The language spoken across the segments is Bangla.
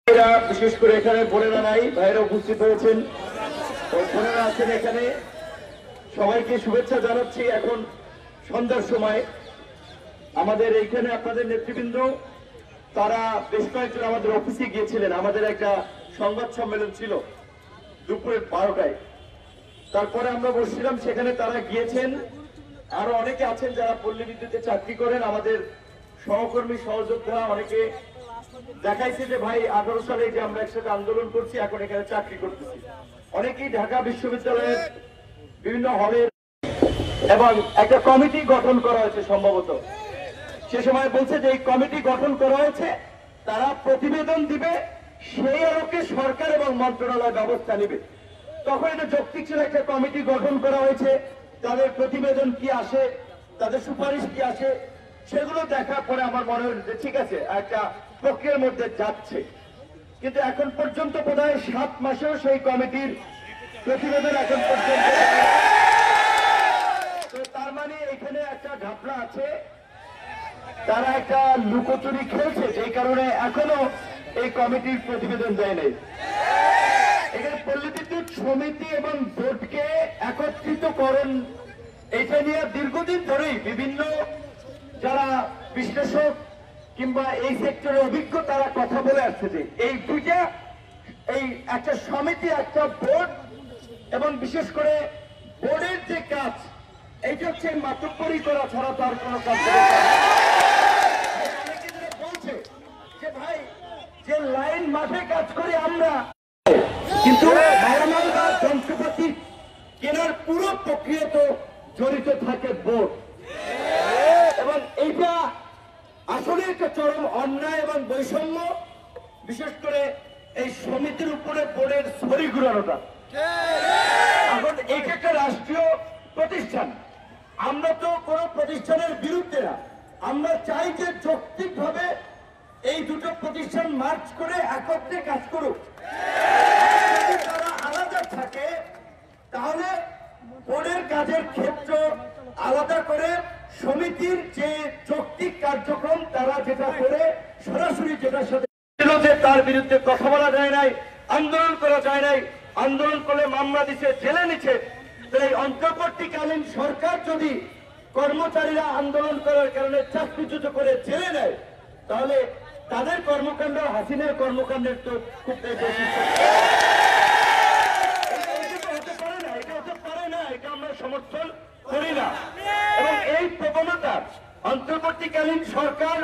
বিশেষ করে এখানে বোনেরা নাই, ভাইরা উপস্থিত হয়েছেন, বোনেরা আছেন এখানে, সবাইকে শুভেচ্ছা জানাচ্ছি। এখন সন্ধ্যার সময় আমাদের এইখানে আপনাদের নেতৃবৃন্দ তারা বেশ কয়েকজন আমাদের অফিসে গিয়েছিলেন। আমাদের একটা সংবাদ সম্মেলন ছিল দুপুরের 12টায়, তারপরে আমরা বসছিলাম, সেখানে তারা গিয়েছেন। আরো অনেকে আছেন যারা পল্লী বিদ্যুতে চাকরি করেন, আমাদের সহকর্মী সহযোদ্ধা অনেকে দেখাইছে যে ভাই 18 সালে যে আমরা একসাথে আন্দোলন করছি, এখন এখানে চাকরি করতেছি। অনেকেই ঢাকা বিশ্ববিদ্যালয়ের বিভিন্ন হলে এবং একটা কমিটি গঠন করা হয়েছে সম্ভবত। সে সময় বলছে যে এই কমিটি গঠন করা হয়েছে, তারা প্রতিবেদন দিবে, সেই আলোকে সরকার এবং মন্ত্রণালয় ব্যবস্থা নেবে। তখন এটা যৌক্তিক ছিল, একটা কমিটি গঠন করা হয়েছে, তাদের প্রতিবেদন কি আসে, তাদের সুপারিশ কি আসে, সেগুলো দেখার পরে আমার মনে হয়েছে ঠিক আছে, একটা প্রক্রিয়ার মধ্যে যাচ্ছে। কিন্তু এখন পর্যন্ত বোধহয় 7 মাসেও সেই কমিটির প্রতিবেদন এখন পর্যন্ত। তো তার মানে এখানে একটা ঘাপলা আছে, তারা একটা লুকোচুরি খেলছে, যেই কারণে এখনো এই কমিটির প্রতিবেদন দেয় নাই। এখানে পল্লী বিদ্যুৎ সমিতি এবং বোর্ডকে একত্রিতকরণ, এটা নিয়ে দীর্ঘদিন ধরেই বিভিন্ন যারা বিশ্লেষক কিংবা এই সেক্টরে অভিজ্ঞ তারা কথা বলে আসছে যে এই দুইটা, এই একটা সমিতি একটা বোর্ড, এবং বিশেষ করে বোর্ডের যে কাজ এইটা হচ্ছে মাতব্বরি করা ছাড়া তার কোনো কাজ বলছে যে ভাই যে লাইন মাঠে কাজ করি আমরা, কিন্তু নরমাল বা যন্ত্রপাতি কেনার পুরো প্রক্রিয়া তো জড়িত থাকে বোর্ড। এবং এইটা আসলে একটা চরম অন্যায় এবং বৈষম্য, বিশেষ করে এই সমিতির উপরে বোর্ডের ছড়ি ঘুরানোটা। এখন এইটা একটা রাষ্ট্রীয় প্রতিষ্ঠান, আমরা তো কোন প্রতিষ্ঠানের বিরুদ্ধে না, আমরা চাই যে যৌক্তিকভাবে এই দুটো প্রতিষ্ঠান মার্চ করে একত্রে কাজ করুক। যদি তারা আলাদা থাকে তাহলে বোর্ডের কাজের ক্ষেত্র আলাদা করে সমিতির যে যৌক্তিক কার্যক্রম তারা যেটা করে সরাসরি যেটার সাথে তার বিরুদ্ধে কথা বলা যায় নাই, আন্দোলন করা যায় নাই, আন্দোলন করলে মামলা দিচ্ছে, জেলে নিচ্ছে। এই অন্তর্বর্তীকালীন সরকার যদি কর্মচারীরা আন্দোলন করার কারণে চাকরিচ্যুত করে জেলে নেয়, তাহলে তাদের কর্মকাণ্ড হাসিনার কর্মকাণ্ডের তো খুব বেশি। হতে পারে না, এটা হতে পারে না, এটা আমরা সমর্থন করি না। এবং এই প্রবণতা অন্তর্বর্তীকালীন সরকার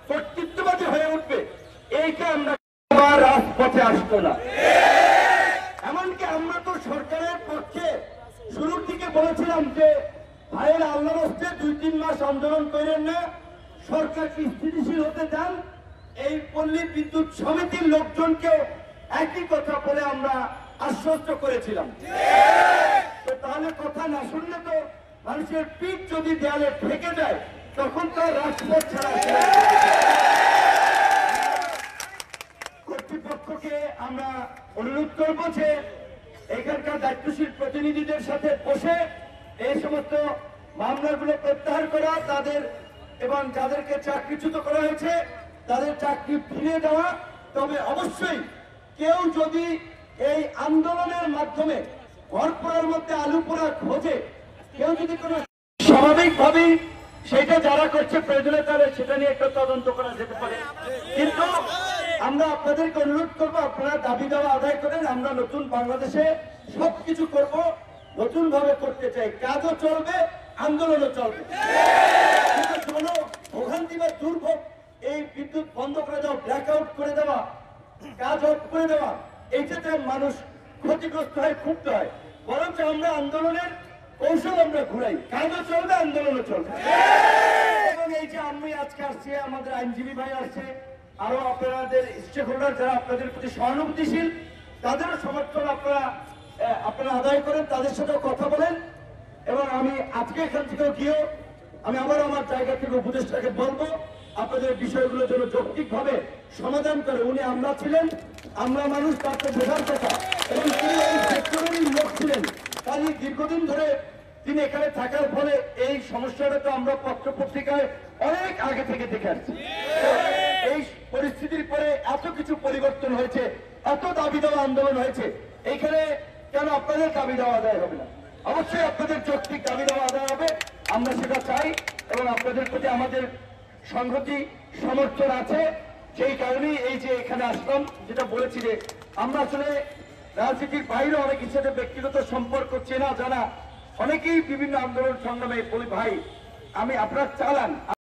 কর্তৃত্ববাদী হয়ে উঠবে, এইটা আমরা রাজপথে আসতো না। এমনকি আমরা তো সরকারের পক্ষে শুরুর দিকে বলেছিলাম যে ভাইয়ের আল্লাহর হস্তে 2-3 মাস আন্দোলন করেন না, সরকারকে স্থিতিশীল হতে চান। এই পল্লী বিদ্যুৎ সমিতির লোকজনকে একই কথা বলে আমরা আশ্বস্ত করেছিলাম। তো তাহলে কথা না শুনলে তো মানুষের পিঠ যদি দেয়ালে ঠেকে যায় তখন তো রাজপথ ছাড়া। কর্তৃপক্ষকে আমরা অনুরোধ করব যে এখানকার দায়িত্বশীল প্রতিনিধিদের সাথে বসে এই সমস্ত মামলাগুলো প্রত্যাহার করা, তাদের এবং যাদেরকে চাকরিচ্যুত করা হয়েছে তাদের চাকরি ফিরিয়ে দেওয়া। তবে অবশ্যই কেউ যদি এই আন্দোলনের মাধ্যমে ঘর পোড়ার মধ্যে আলু পোড়া খোঁজে, কেউ যদি কোনো স্বাভাবিকভাবেই সেটা যারা করছে প্রয়োজনে তাহলে সেটা নিয়ে একটা তদন্ত করা যেতে পারে। কিন্তু আমরা আপনাদেরকে অনুরোধ করবো, আপনারা দাবি দেওয়া আদায় করেন। আমরা নতুন বাংলাদেশে সবকিছু করব, নতুন ভাবে করতে চাই, কাজও চলবে, আন্দোলনও চলবে। কিন্তু কোন ভোগান্তি বা দুর্ভোগ, এই বিদ্যুৎ বন্ধ করে দেওয়া, ব্ল্যাক আউট করে দেওয়া, কাজ অফ করে দেওয়া, এইটাতে মানুষ ক্ষতিগ্রস্ত হয়, ক্ষুব্ধ হয়। বরঞ্চ আমরা আন্দোলনের কৌশল আমরা ঘুরাই, কাজও চলবে, আন্দোলনও চলবে। এবং এই যে আমি আজকে আসছি, আমাদের আইনজীবী ভাই আসছে, আরো আপনাদের স্টেক হোল্ডার যারা আপনাদের প্রতি সহানুভূতিশীল, তাদেরও সমর্থন আপনারা আদায় করেন, তাদের সাথেও কথা বলেন। এবং আমি আজকে এখান থেকে গিয়েও আমি আবার আমার জায়গা থেকে উপদেষ্টাকে বলবো আপনাদের বিষয়গুলো যেন যৌক্তিকভাবে সমাধান করে। উনি আমরা ছিলেন, আমরা মানুষ, তার তো বোঝার কথা। এবং তিনি এই সেক্টরেরই লোক ছিলেন, তাই দীর্ঘদিন ধরে তিনি এখানে থাকার ফলে এই সমস্যাটা তো আমরা পত্র পত্রিকায় অনেক আগে থেকে দেখে আসছি। এই পরিস্থিতির পরে এত কিছু পরিবর্তন হয়েছে, এত দাবি দেওয়া আন্দোলন হয়েছে, এইখানে কেন আপনাদের দাবি দেওয়া আদায় হবে না? অবশ্যই আপনাদের যৌক্তিক দাবি দেওয়া আদায় হবে, আমরা সেটা চাই এবং আপনাদের প্রতি আমাদের সংহতি সমর্থন আছে। সেই কারণেই এই যে এখানে আসলাম, যেটা বলেছি যে আমরা আসলে রাজনীতির বাইরে অনেকের সাথে ব্যক্তিগত সম্পর্ক চেনা জানা, অনেকেই বিভিন্ন আন্দোলন সংগ্রামে বলি ভাই আমি আপনার চালান